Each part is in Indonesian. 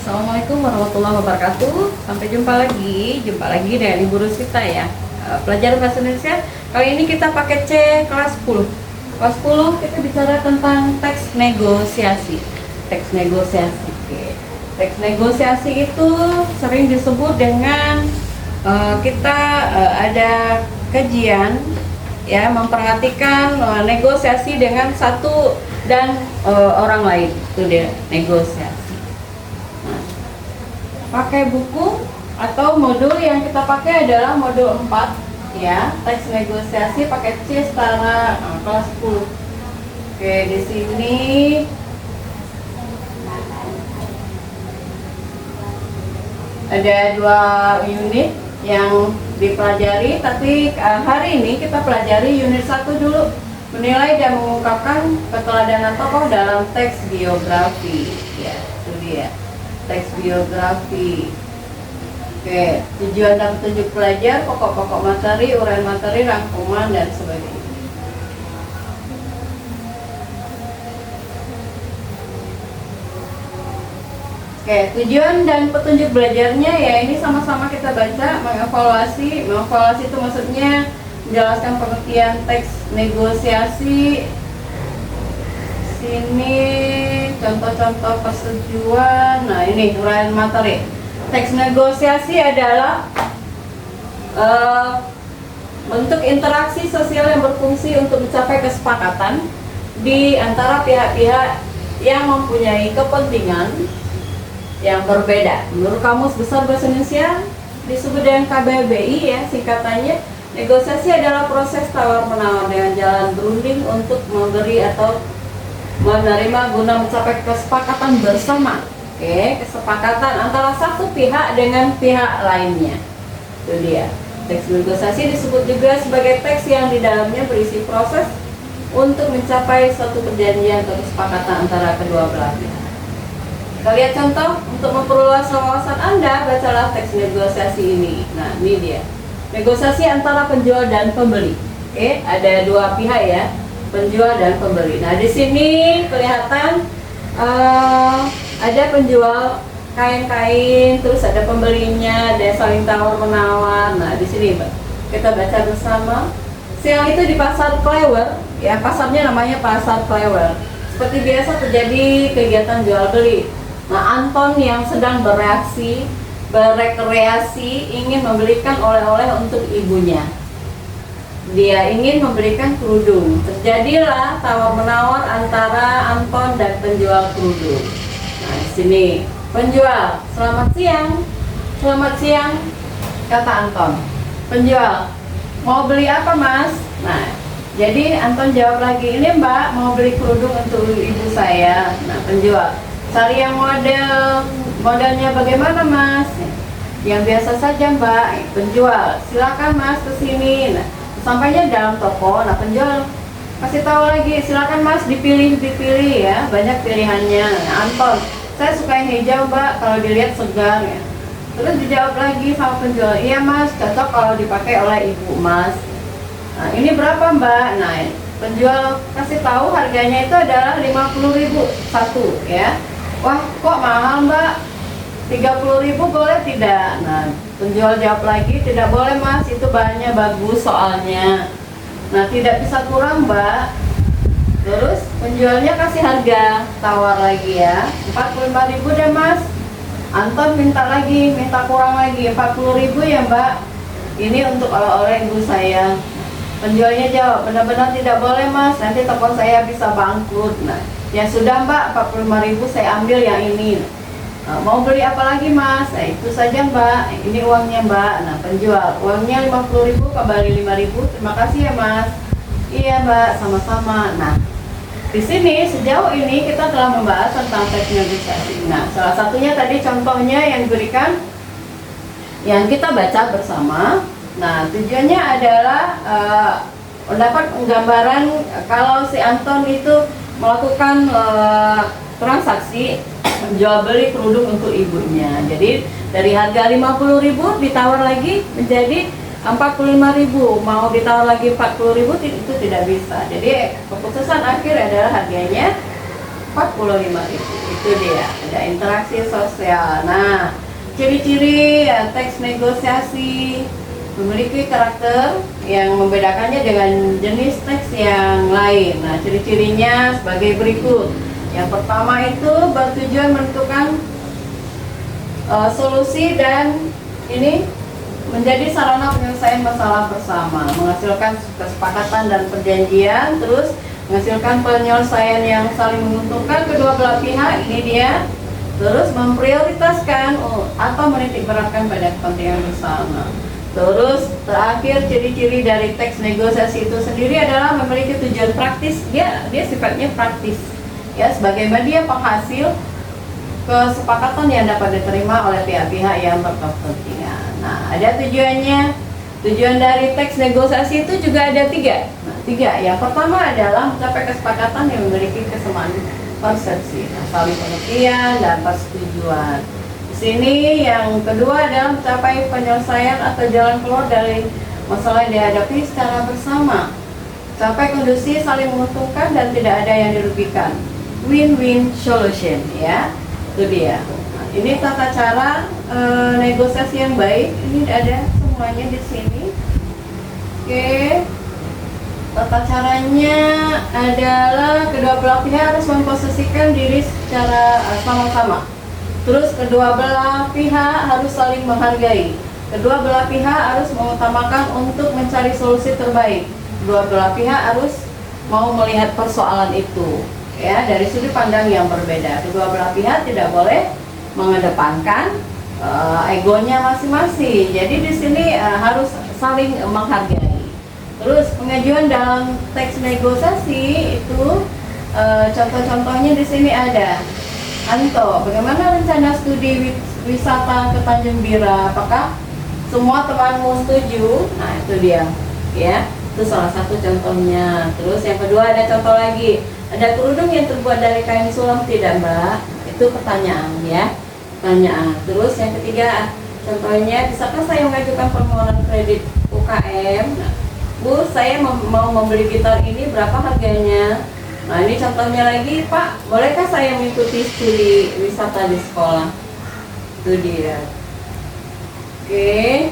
Assalamualaikum warahmatullahi wabarakatuh. Sampai jumpa lagi dengan Ibu Rusita ya. Pelajaran bahasa Indonesia. Kali ini kita pakai C kelas 10. Kelas 10 kita bicara tentang teks negosiasi. Teks negosiasi. Oke. Teks negosiasi itu sering disebut dengan kita ada kajian ya, memperhatikan negosiasi dengan satu dan orang lain. Itu dia negosiasi. Pakai buku atau modul yang kita pakai adalah modul 4 ya, teks negosiasi pakai C setara kelas 10. Oke, di sini ada 2 unit yang dipelajari, tapi hari ini kita pelajari unit 1 dulu, menilai dan mengungkapkan keteladanan tokoh dalam teks biografi ya, itu dia teks biografi. Oke, tujuan dan petunjuk pelajar, pokok-pokok materi, uraian materi, rangkuman dan sebagainya. Oke, tujuan dan petunjuk belajarnya ya ini sama-sama kita baca, mengevaluasi. Mengevaluasi itu maksudnya menjelaskan pengertian teks negosiasi. Sini contoh-contoh persetujuan. Nah, ini uraian materi. Teks negosiasi adalah bentuk interaksi sosial yang berfungsi untuk mencapai kesepakatan di antara pihak-pihak yang mempunyai kepentingan yang berbeda. Menurut Kamus Besar Bahasa Indonesia disebut dengan KBBI ya, singkatannya. Negosiasi adalah proses tawar-menawar dengan jalan berunding untuk memberi atau menerima guna mencapai kesepakatan bersama. Oke, kesepakatan antara satu pihak dengan pihak lainnya. Itu dia. Teks negosiasi disebut juga sebagai teks yang di dalamnya berisi proses untuk mencapai suatu perjanjian atau kesepakatan antara kedua belah pihak. Kita lihat contoh untuk memperluas wawasan Anda, bacalah teks negosiasi ini. Nah, ini dia. Negosiasi antara penjual dan pembeli. Oke, ada 2 pihak ya, penjual dan pembeli. Nah, di sini kelihatan ada penjual kain-kain, terus ada pembelinya, ada saling tawar-menawar. Nah, di sini kita baca bersama. Siang itu di pasar Klewer, ya pasarnya namanya pasar Klewer. Seperti biasa terjadi kegiatan jual beli. Nah, Anton yang sedang berekreasi ingin membelikan oleh-oleh untuk ibunya. Dia ingin memberikan kerudung. Terjadilah tawar-menawar antara Anton dan penjual kerudung. Nah, di sini penjual, "Selamat siang." "Selamat siang," kata Anton. Penjual, "Mau beli apa, Mas?" Nah, jadi Anton jawab lagi, "Ini Mbak, mau beli kerudung untuk ibu saya." Nah, penjual, "Cari yang modelnya bagaimana, Mas?" "Yang biasa saja, Mbak." Penjual, "Silakan Mas ke sini." Nah, sampainya dalam toko. Nah, penjual kasih tahu lagi, "Silakan Mas dipilih ya, banyak pilihannya." Nah, Anton, "Saya suka yang hijau, Mbak, kalau dilihat segar ya." Terus dijawab lagi sama penjual, "Iya Mas, cocok kalau dipakai oleh ibu Mas." "Nah, ini berapa, Mbak?" Nah, penjual kasih tahu harganya itu adalah 50.000 satu ya. "Wah, kok mahal, Mbak? 30.000 boleh tidak?" Nah, penjual jawab lagi, "Tidak boleh Mas, itu bahannya bagus soalnya." "Nah, tidak bisa kurang, Mbak." Terus penjualnya kasih harga tawar lagi ya, 45.000 deh Mas. Anton minta kurang lagi, 40.000 ya Mbak, ini untuk oleh-oleh ibu saya. Penjualnya jawab, "Benar-benar tidak boleh Mas, nanti toko saya bisa bangkrut." Nah, "Ya sudah Mbak, 45.000 saya ambil yang ini." "Nah, mau beli apa lagi Mas?" "Nah, itu saja Mbak, ini uangnya Mbak." Nah, penjual, "Uangnya 50.000, kembali 5.000, terima kasih ya Mas." "Iya Mbak, sama-sama." Nah, di sini sejauh ini kita telah membahas tentang teks negosiasi. Nah, salah satunya tadi contohnya yang diberikan, yang kita baca bersama. Nah, tujuannya adalah mendapat gambaran kalau si Anton itu melakukan transaksi jual beli kerudung untuk ibunya. Jadi dari harga 50.000 ditawar lagi menjadi 45.000, mau ditawar lagi 40.000 itu tidak bisa. Jadi keputusan akhir adalah harganya 45.000. Itu dia, ada interaksi sosial. Nah, ciri-ciri teks negosiasi memiliki karakter yang membedakannya dengan jenis teks yang lain. Nah, ciri-cirinya sebagai berikut. Yang pertama itu bertujuan menentukan solusi dan ini menjadi sarana penyelesaian masalah bersama, menghasilkan kesepakatan dan perjanjian, terus menghasilkan penyelesaian yang saling menguntungkan kedua belah pihak. Ini dia. Terus memprioritaskan atau menitikberatkan pada kepentingan bersama. Terus terakhir, ciri-ciri dari teks negosiasi itu sendiri adalah memiliki tujuan praktis. Dia sifatnya praktis, ya, sebagai media penghasil kesepakatan yang dapat diterima oleh pihak-pihak yang berkepentingan. Nah, ada tujuannya. Tujuan dari teks negosiasi itu juga ada tiga. Nah, tiga. Yang pertama adalah mencapai kesepakatan yang memiliki kesamaan persepsi, saling pengertian dan persetujuan. Di sini yang kedua adalah mencapai penyelesaian atau jalan keluar dari masalah yang dihadapi secara bersama. Sampai kondisi saling menguntungkan dan tidak ada yang dirugikan. Win-win solution, ya. Itu dia. Nah, ini tata cara negosiasi yang baik. Ini ada semuanya di sini. Oke. Tata caranya adalah kedua belah pihak harus memposisikan diri secara sama-sama. Terus kedua belah pihak harus saling menghargai. Kedua belah pihak harus mengutamakan untuk mencari solusi terbaik. Kedua belah pihak harus mau melihat persoalan itu, ya, dari sudut pandang yang berbeda. Kedua belah pihak tidak boleh mengedepankan egonya masing-masing. Jadi di sini harus saling menghargai. Terus pengajuan dalam teks negosiasi itu contoh-contohnya di sini ada. Anto, bagaimana rencana studi wisata ke Tanjung Bira? Apakah semua temanmu setuju? Nah, itu dia, ya. Itu salah satu contohnya. Terus yang kedua ada contoh lagi. Ada kerudung yang terbuat dari kain sulam tidak, Mbak? Itu pertanyaan, ya. Pertanyaan. Terus yang ketiga, contohnya, bisakah saya mengajukan permohonan kredit UKM? Nah, Bu, saya mau membeli gitar ini, berapa harganya? Nah, ini contohnya lagi, Pak, bolehkah saya mengikuti studi wisata di sekolah? Itu dia. Oke.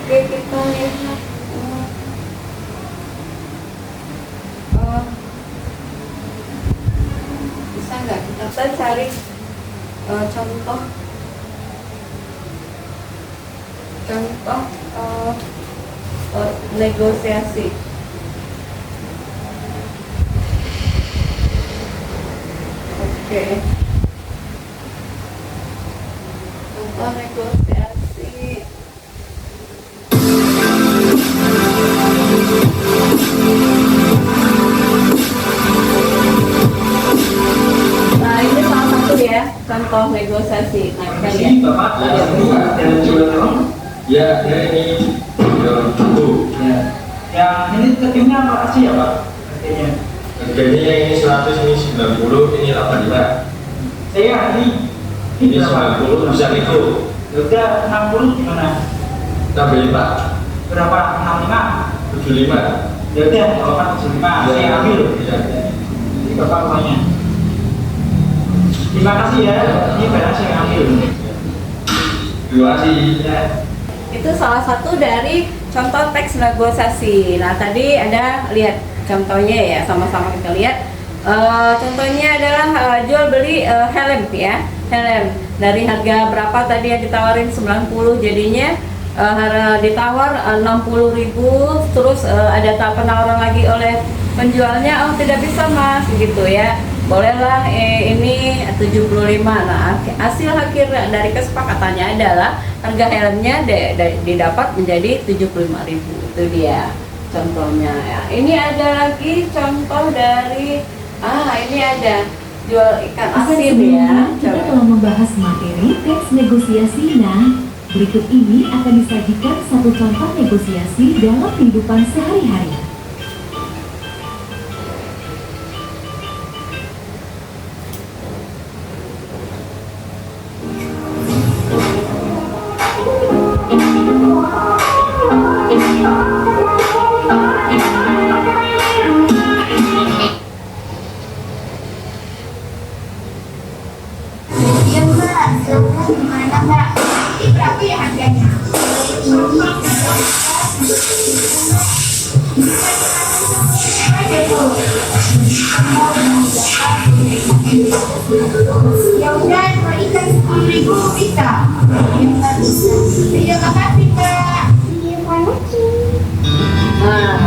Oke, kita lihat. Bisa nggak kita cari contoh negosiasi. Oke. Contoh negosiasi. Nah, ini salah satu ya contoh negosiasi. Nah, kita lihat. Bapak, ya, ini itu. Ya. Yang ini ketimnya apa sih ya, Pak? Ketimnya. Harganya ini 100, ini 90, ini 85. Saya Ini 90 bisa itu. Udah 60 gimana? Tambahin Pak. Berapa? 65? 75. Ya udah, kalau kan 75, saya ambil. Ya. Ini Bapak uangnya. Terima kasih ya. Ini barang saya ambil. Terima kasih. Ya. Itu salah satu dari contoh teks negosiasi. Nah, tadi ada lihat contohnya ya, sama-sama kita lihat. Contohnya adalah jual beli helm ya, helm dari harga berapa tadi yang ditawarin 90, jadinya ditawar 60.000, terus ada penawaran lagi oleh penjualnya, oh tidak bisa Mas gitu ya, bolehlah ini 75. Nah, hasil akhir dari kesepakatannya adalah harga helmnya didapat menjadi 75.000. Itu dia contohnya ya. Ini ada lagi contoh dari ini ada jual ikan asin ya. Kita telah membahas materi teks negosiasi. Nah, berikut ini akan disajikan satu contoh negosiasi dalam kehidupan sehari-hari. Ya udah, kalau ikan 10.000 bisa. Terima kasih Kak. Nah,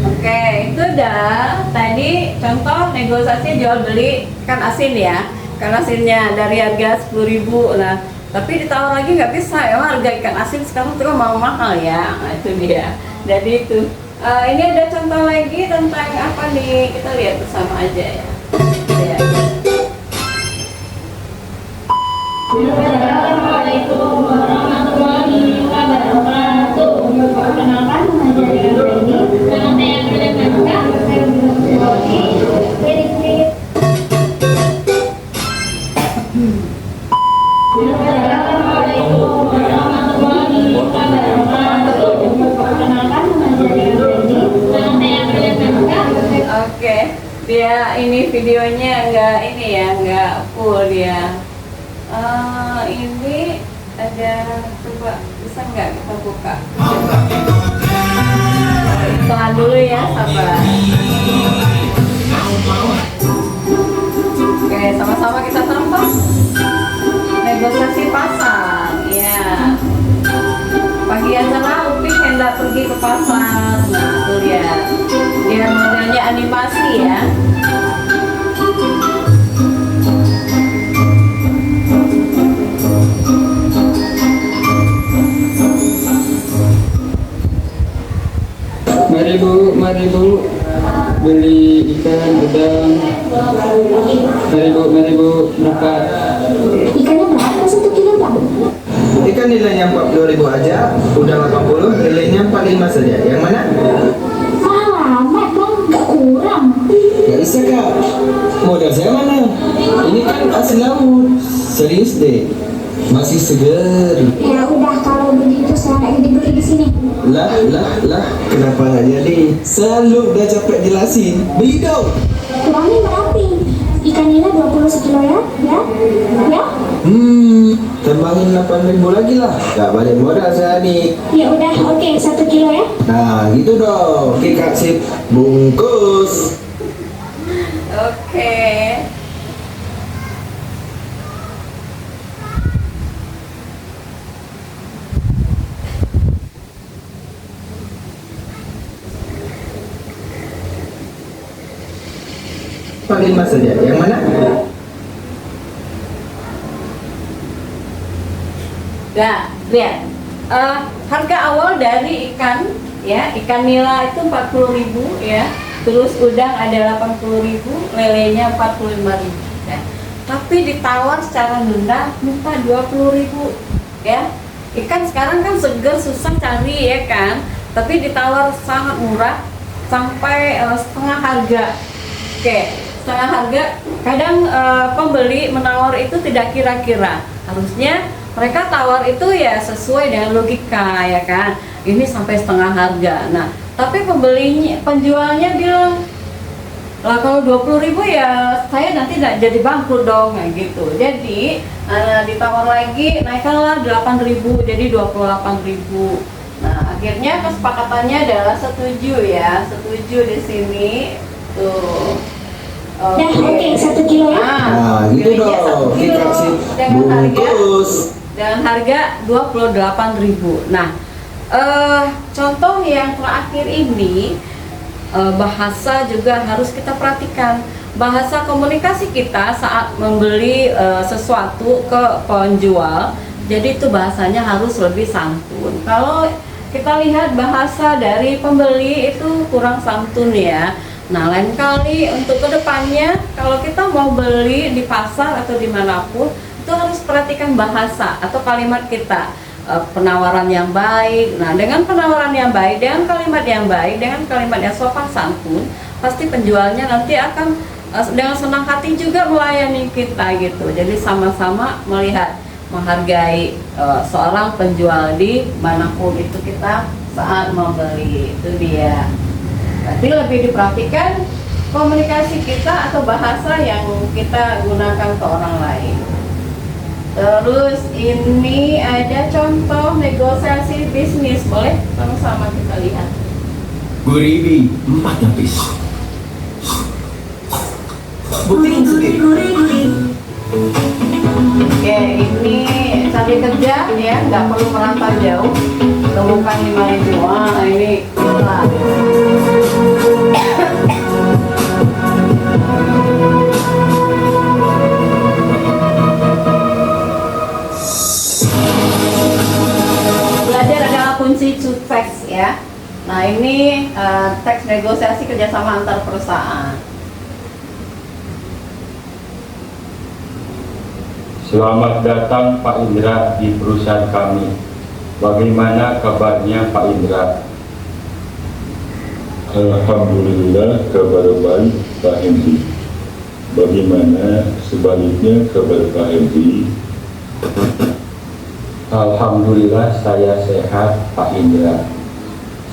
oke, itu udah tadi contoh negosiasi jual beli ikan asin ya. Ikan asinnya dari harga 10.000. Nah, tapi ditawar lagi nggak bisa. Emang harga ikan asin sekarang tuh mau mahal ya. Nah, itu dia. Jadi itu. Ini ada contoh lagi tentang apa nih? Kita lihat bersama aja ya. Ya. Assalamualaikum warahmatullahi wabarakatuh. Perkenalkan, nama saya ini. Nama saya Priyanka. Saya berprofesi Kredit. Assalamualaikum warahmatullahi wabarakatuh. Perkenalkan, nama saya ini. Nama saya Priyanka. Oke, dia ini videonya nggak ini ya, nggak full dia. Ini ada, coba bisa nggak kita buka? Tahan dulu ya, sabar. Oke, sama-sama kita tonton negosiasi pasar. Ya, pagi sana Upik hendak pergi ke pasar. Nah, tuh lihat, dia modelnya animasi ya. Mari bu, beli ikan udang. Mari bu, berapa? Ikannya berapa 1 kilo Bang? Ikan nilainya 40.000 aja, udang 80, nilainya 45 saja. Yang mana? Mahal amat Bang, nggak kurang. Gak bisa kak. Modal saya mana? Ini kan asli laut. Serius deh. Masih seger. Ya udah, kalau begitu saya nggak jadi beli di sini. Lah. Kenapa nggak jadi? Selalu udah capek jelasin. Beli dong. Kurangin berapa? Ikan nila 20 sekilo ya? Ya? Tambahin 8.000 lagi lah. Gak balik modal saya nih. Ya udah, oke, 1 kilo ya. Nah gitu dong. Kita sip bungkus. Oke. Paling mas saja. Yang mana? Nah, lihat. Harga awal dari ikan ya, ikan nila itu 40.000 ya. Terus udang ada 80.000, lelenya 45.000 ya. Tapi ditawar secara rendah minta 20.000 ya. Ikan sekarang kan seger, susah cari ya kan. Tapi ditawar sangat murah sampai setengah harga. Oke, setengah harga. Kadang pembeli menawar itu tidak kira-kira. Harusnya mereka tawar itu ya sesuai dengan logika ya kan. Ini sampai setengah harga. Nah, tapi penjualnya bilang, lah kalau 20.000 ya saya nanti tidak jadi bangkrut dong, kayak gitu. Jadi ditawar lagi, naikkanlah 8.000 jadi 28.000. Nah, akhirnya kesepakatannya adalah setuju ya, setuju di sini tuh. Dah, oke, 1 kilo ya. Nah gitu pilihnya dong. 1 kilo Kita sip dengan harga bungkus. 28.000. Nah, contoh yang terakhir ini, bahasa juga harus kita perhatikan. Bahasa komunikasi kita saat membeli sesuatu ke penjual, jadi itu bahasanya harus lebih santun. Kalau kita lihat bahasa dari pembeli itu kurang santun ya. Nah, lain kali untuk kedepannya kalau kita mau beli di pasar atau dimanapun, itu harus perhatikan bahasa atau kalimat kita. Penawaran yang baik. Nah, dengan penawaran yang baik, dengan kalimat yang baik, dengan kalimat yang sopan santun, pasti penjualnya nanti akan dengan senang hati juga melayani kita gitu. Jadi sama-sama melihat, menghargai seorang penjual di manapun itu kita saat membeli. Itu dia. Berarti lebih diperhatikan komunikasi kita atau bahasa yang kita gunakan ke orang lain. Terus ini ada contoh negosiasi bisnis, boleh sama-sama kita lihat. Gurih 4 lapis. Buktiin sendiri. Oke, ini sambil kerja ya, nggak perlu merantau jauh. Temukan 5.000. Wah, ini murah. Belajar adalah kunci sukses ya. Nah, ini teks negosiasi kerjasama antar perusahaan. Selamat datang Pak Indra di perusahaan kami. Bagaimana kabarnya Pak Indra? Alhamdulillah kabar baik Pak Hendy. Bagaimana sebaliknya kabar Pak Hendy? Alhamdulillah saya sehat Pak Indra.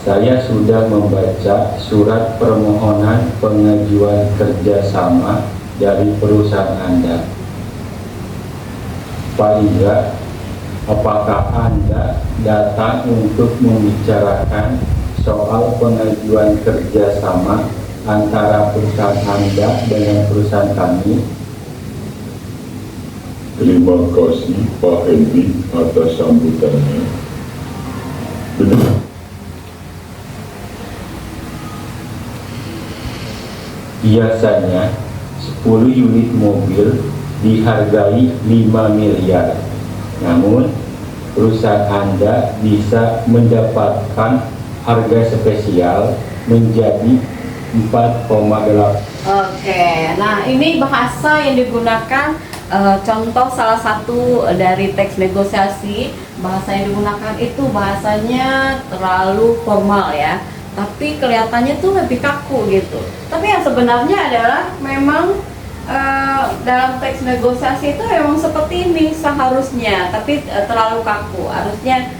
Saya sudah membaca surat permohonan pengajuan kerjasama dari perusahaan Anda. Pak Indra, apakah Anda datang untuk membicarakan soal pengajuan kerjasama antara perusahaan Anda dengan perusahaan kami? Terima kasih Pak Hendy atas sambutannya. Benar. Biasanya 10 unit mobil dihargai 5 miliar. Namun perusahaan Anda bisa mendapatkan harga spesial menjadi 4,8. Oke, nah ini bahasa yang digunakan, contoh salah satu dari teks negosiasi. Bahasa yang digunakan itu bahasanya terlalu formal ya, tapi kelihatannya tuh lebih kaku gitu. Tapi yang sebenarnya adalah memang dalam teks negosiasi itu memang seperti ini seharusnya, tapi terlalu kaku. Harusnya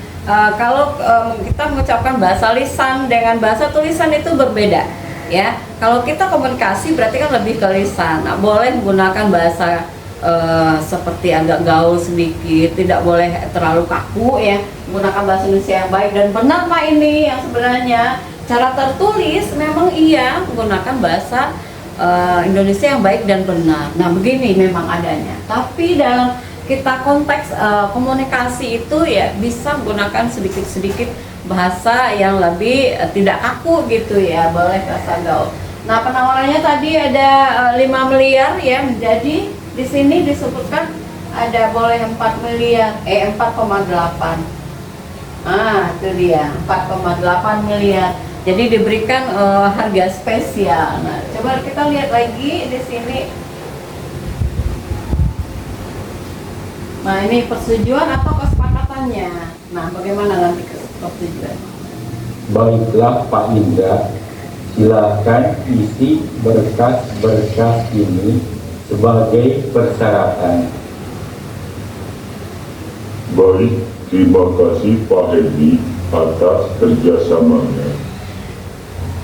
kalau kita mengucapkan bahasa lisan dengan bahasa tulisan itu berbeda ya. Kalau kita komunikasi berarti kan lebih ke lisan. Nah, boleh menggunakan bahasa seperti agak gaul sedikit, tidak boleh terlalu kaku ya. Menggunakan bahasa Indonesia yang baik dan benar Pak. Ini yang sebenarnya cara tertulis memang iya menggunakan bahasa Indonesia yang baik dan benar. Nah, begini memang adanya. Tapi dalam kita konteks komunikasi itu ya bisa menggunakan sedikit-sedikit bahasa yang lebih tidak kaku gitu ya, boleh bahasa gaul. Nah, penawarannya tadi ada 5 miliar ya, menjadi di sini disebutkan ada boleh 4 miliar, 4,8. Nah, itu dia 4,8 miliar. Jadi diberikan harga spesial. Nah, coba kita lihat lagi di sini. Nah, ini persetujuan atau kesepakatannya. Nah, bagaimana nanti persetujuan? Baiklah Pak Indra, silakan isi berkas-berkas ini sebagai persyaratan. Baik, terima kasih Pak Hendy atas kerjasamanya.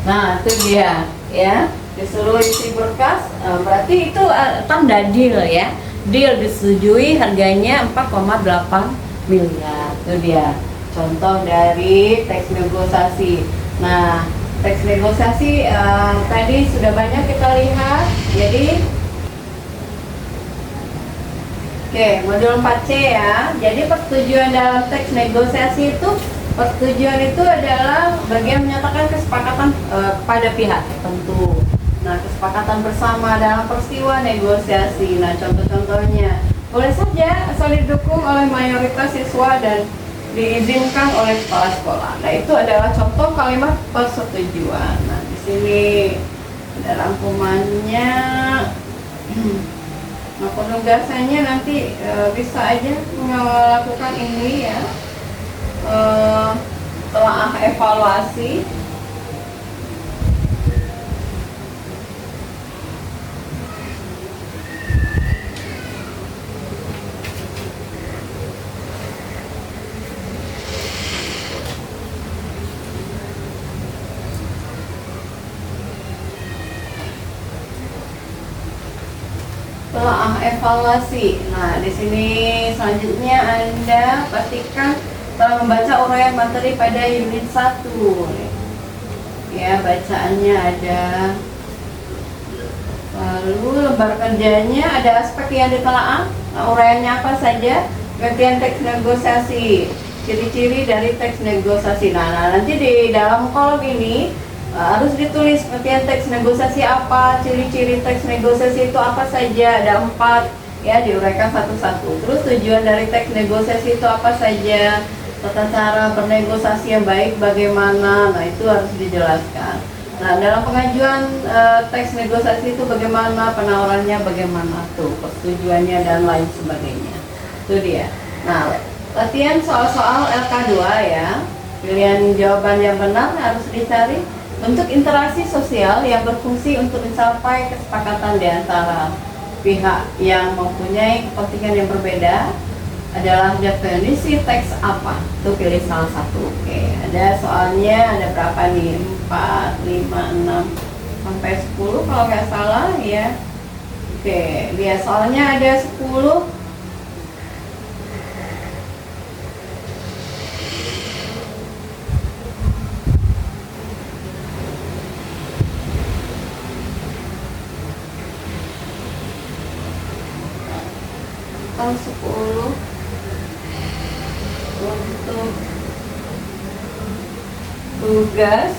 Nah, itu dia ya, disuruh isi berkas, berarti itu tanda deal ya. Deal disetujui, harganya 4,8 miliar. Itu dia contoh dari teks negosiasi. Nah, teks negosiasi tadi sudah banyak kita lihat. Jadi oke, modul 4C ya. Jadi persetujuan dalam teks negosiasi itu, persetujuan itu adalah bagian menyatakan kesepakatan kepada pihak tertentu. Nah, kesepakatan bersama dalam peristiwa negosiasi. Nah, contoh-contohnya boleh saja asal didukung oleh mayoritas siswa dan diizinkan oleh kepala sekolah. Nah, itu adalah contoh kalimat persetujuan. Nah, di sini ada rangkumannya. Nah, penugasannya nanti bisa aja melakukan ini ya. Telah evaluasi. Telaah evaluasi. Nah, di sini selanjutnya Anda pastikan telah membaca uraian materi pada unit 1. Ya, bacaannya ada. Lalu lembar kerjanya ada aspek yang ditelaah. Nah, uraiannya apa saja? Pengertian teks negosiasi, ciri-ciri dari teks negosiasi. Nah, nanti di dalam kolom ini harus ditulis pengertian teks negosiasi apa, ciri-ciri teks negosiasi itu apa saja. Ada 4 ya, diuraikan satu-satu. Terus tujuan dari teks negosiasi itu apa saja, tata cara bernegosiasi yang baik bagaimana. Nah, itu harus dijelaskan. Nah, dalam pengajuan teks negosiasi itu bagaimana, penawarannya bagaimana, tuh persetujuannya dan lain sebagainya. Itu dia. Nah, latihan soal-soal LK2 ya. Pilihan jawaban yang benar harus dicari. Bentuk interaksi sosial yang berfungsi untuk mencapai kesepakatan di antara pihak yang mempunyai kepentingan yang berbeda adalah definisi teks apa? Tuh pilih salah satu. Oke, ada soalnya, ada berapa nih? 4, 5, 6 sampai 10 kalau nggak salah ya. Oke, lihat soalnya ada 10. Tahun 10 untuk tugas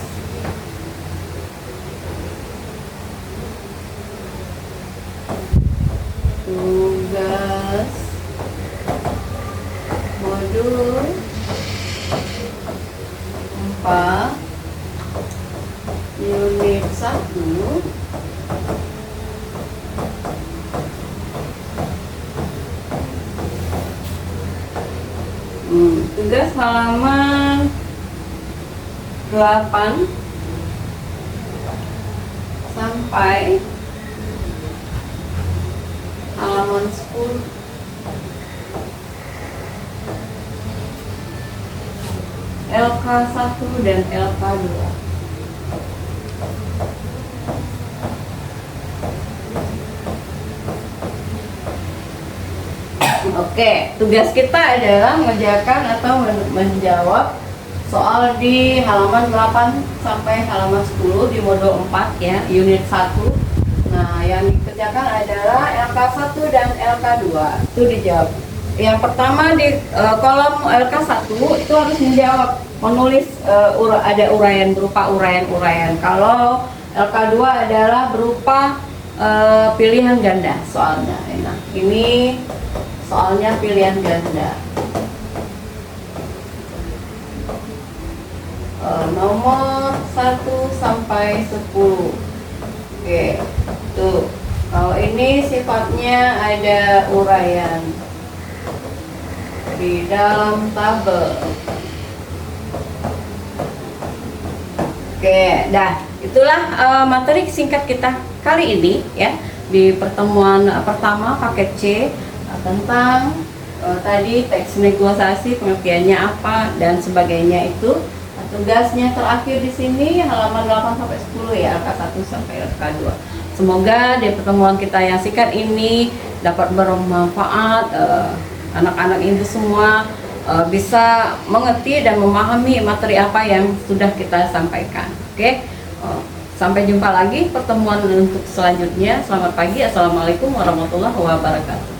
modul 4 unit 1 tugas halaman 8 sampai halaman 10. LK1 dan LK2. Oke, tugas kita adalah mengerjakan atau menjawab soal di halaman 8 sampai halaman 10 di modul 4 ya, unit 1. Nah, yang dikerjakan adalah LK1 dan LK2. Itu dijawab. Yang pertama di kolom LK1 itu harus menjawab, menulis ada uraian berupa uraian-uraian. Kalau LK2 adalah berupa pilihan ganda soalnya. Nah, ini soalnya pilihan ganda. Nomor 1 sampai 10. Oke, tuh. Kalau ini sifatnya ada uraian di dalam tabel. Oke, dah. Itulah materi singkat kita kali ini ya, di pertemuan pertama paket C tentang tadi teks negosiasi, pengertiannya apa dan sebagainya itu. Tugasnya terakhir di sini halaman 8 sampai 10 ya, LK1 sampai LK2. Semoga di pertemuan kita yang singkat ini dapat bermanfaat. Anak-anak itu semua bisa mengerti dan memahami materi apa yang sudah kita sampaikan. Oke, sampai jumpa lagi pertemuan untuk selanjutnya. Selamat pagi, assalamualaikum warahmatullahi wabarakatuh.